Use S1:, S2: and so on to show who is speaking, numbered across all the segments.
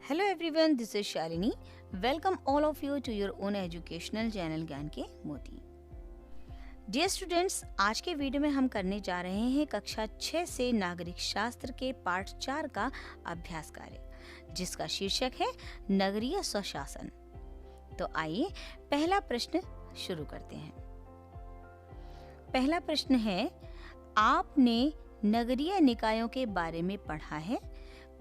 S1: Hello everyone, this is Shalini. Welcome all of you to your own educational channel ज्ञान के मोती। Dear students, आज के video में हम करने जा रहे हैं कक्षा 6 से नागरिक शास्त्र के पाठ 4 का अभ्यास कार्य, जिसका शीर्षक है नगरीय स्वशासन। तो आइए पहला प्रश्न शुरू करते हैं। पहला प्रश्न है, आपने नगरीय निकायों के बारे में पढ़ा है,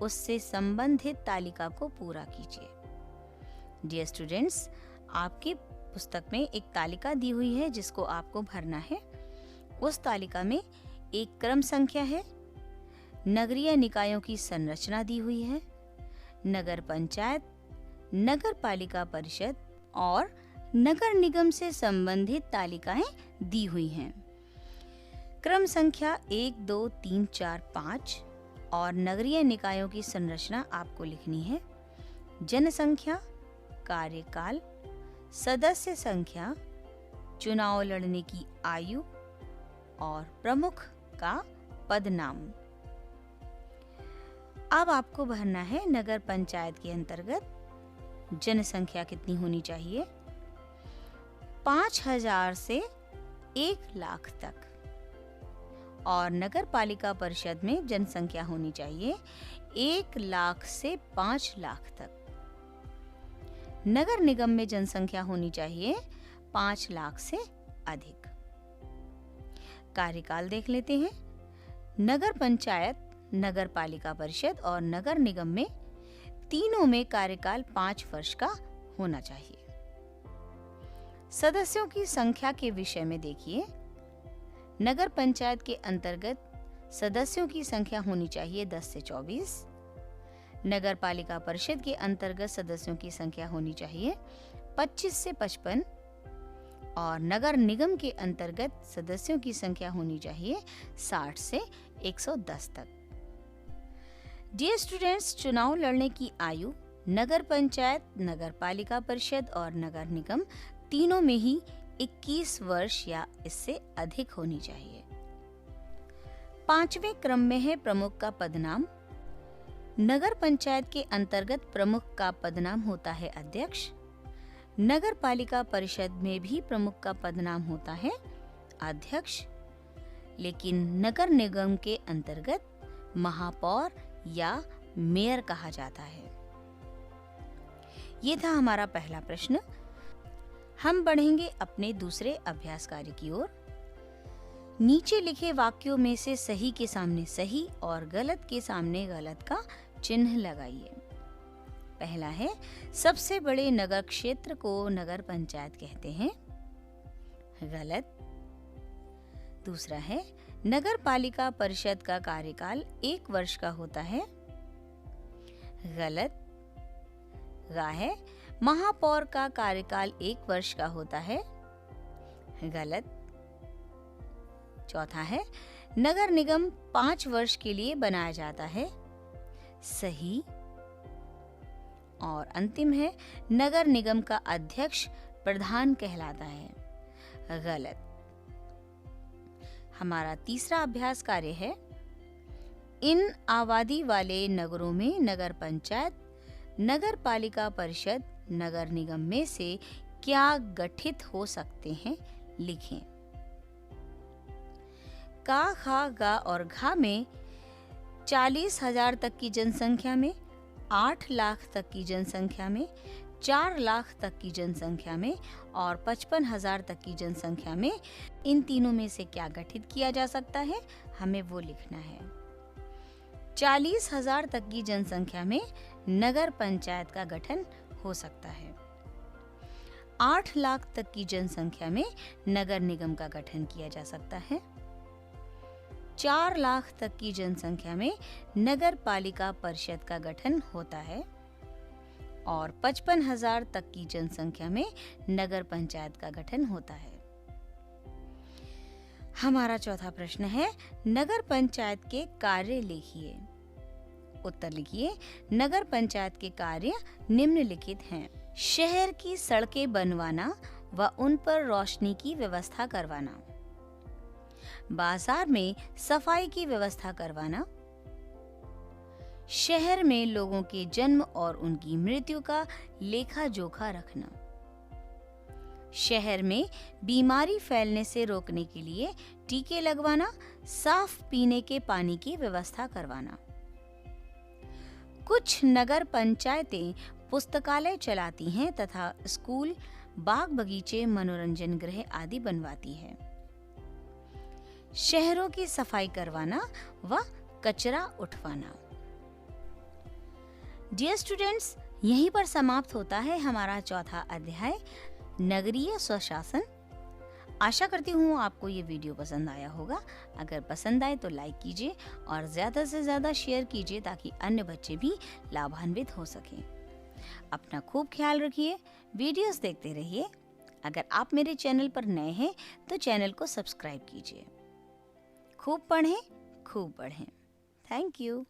S1: उससे संबंधित तालिका को पूरा कीजिए। डियर स्टूडेंट्स, आपकी पुस्तक में एक तालिका दी हुई है जिसको आपको भरना है। उस तालिका में एक क्रम संख्या है, नगरीय निकायों की संरचना दी हुई है, नगर पंचायत, नगर पालिका परिषद और नगर निगम से संबंधित तालिकाएं दी हुई हैं। क्रम संख्या 1, 2, 3, 4, 5 और नगरीय निकायों की संरचना आपको लिखनी है। जनसंख्या, कार्यकाल, सदस्य संख्या, चुनाव लड़ने की आयु और प्रमुख का पदनाम। अब आपको भरना है नगर पंचायत के अंतर्गत जनसंख्या कितनी होनी चाहिए। 5000 से 1 लाख तक। और नगर पालिका परिषद में जनसंख्या होनी चाहिए 1 लाख से 5 लाख तक। नगर निगम में जनसंख्या होनी चाहिए 5 लाख से अधिक। कार्यकाल देख लेते हैं। नगर पंचायत, नगर पालिका परिषद और नगर निगम में तीनों में कार्यकाल 5 वर्ष का होना चाहिए। सदस्यों की संख्या के विषय में देखिए। नगर पंचायत के अंतर्गत सदस्यों की संख्या होनी चाहिए 10 से 24। नगर पालिका परिषद के अंतर्गत सदस्यों की संख्या होनी चाहिए 25 से 55 और नगर निगम के अंतर्गत सदस्यों की संख्या होनी चाहिए 60 से 110 तक। डियर स्टूडेंट्स, चुनाव लड़ने की आयु नगर पंचायत, नगर पालिका परिषद और नगर निगम तीनों में ही 21 वर्ष या इससे अधिक होनी चाहिए। 5वें क्रम में है प्रमुख का पदनाम। नगर पंचायत के अंतर्गत प्रमुख का पदनाम होता है अध्यक्ष। नगर पालिका परिषद में भी प्रमुख का पदनाम होता है अध्यक्ष, लेकिन नगर निगम के अंतर्गत महापौर या मेयर कहा जाता है। ये था हमारा पहला प्रश्न। हम बढ़ेंगे अपने दूसरे अभ्यास कार्य की ओर। नीचे लिखे वाक्यों में से सही के सामने सही और गलत के सामने गलत का चिन्ह लगाइए। पहला है, सबसे बड़े नगर क्षेत्र को नगर पंचायत कहते हैं। गलत। दूसरा है, नगर पालिका परिषद का कार्यकाल 1 वर्ष का होता है। गलत। गा है, महापौर का कार्यकाल 1 वर्ष का होता है। गलत। चौथा है, नगर निगम 5 वर्ष के लिए बनाया जाता है। सही। और अंतिम है, नगर निगम का अध्यक्ष प्रधान कहलाता है। गलत। हमारा तीसरा अभ्यास कार्य है, इन आबादी वाले नगरों में नगर पंचायत, नगर पालिका परिषद, नगर निगम में से क्या गठित हो सकते हैं, लिखें। का, खा, गा और घा में 40,000 तक की जनसंख्या में, 8 लाख तक की जनसंख्या में, 4 लाख तक की जनसंख्या में और 55,000 तक की जनसंख्या में इन तीनों में से क्या गठित किया जा सकता है, हमें वो लिखना है। 40,000 तक की जनसंख्या में नगर पंचायत का गठन हो सकता है। 8 लाख तक की जनसंख्या में नगर निगम का गठन किया जा सकता है। 4 लाख तक की जनसंख्या में नगर पालिका परिषद का गठन होता है और 55,000 तक की जनसंख्या में नगर पंचायत का गठन होता है। हमारा चौथा प्रश्न है, नगर पंचायत के कार्य लिखिए। उत्तर लिखिए। नगर पंचायत के कार्य निम्नलिखित हैं। शहर की सड़कें बनवाना व उन पर रोशनी की व्यवस्था करवाना, बाजार में सफाई की व्यवस्था करवाना, शहर में लोगों के जन्म और उनकी मृत्यु का लेखा जोखा रखना, शहर में बीमारी फैलने से रोकने के लिए टीके लगवाना, साफ पीने के पानी की व्यवस्था करवाना। कुछ नगर पंचायतें पुस्तकालय चलाती हैं तथा स्कूल, बाग बगीचे, मनोरंजन गृह आदि बनवाती है। शहरों की सफाई करवाना व कचरा उठवाना। डियर स्टूडेंट्स, यहीं पर समाप्त होता है हमारा चौथा अध्याय, नगरीय स्वशासन। आशा करती हूँ आपको ये वीडियो पसंद आया होगा। अगर पसंद आए तो लाइक कीजिए और ज़्यादा से ज़्यादा शेयर कीजिए ताकि अन्य बच्चे भी लाभान्वित हो सकें। अपना खूब ख्याल रखिए, वीडियोस देखते रहिए। अगर आप मेरे चैनल पर नए हैं तो चैनल को सब्सक्राइब कीजिए। खूब पढ़ें, खूब पढ़ें। Thank you.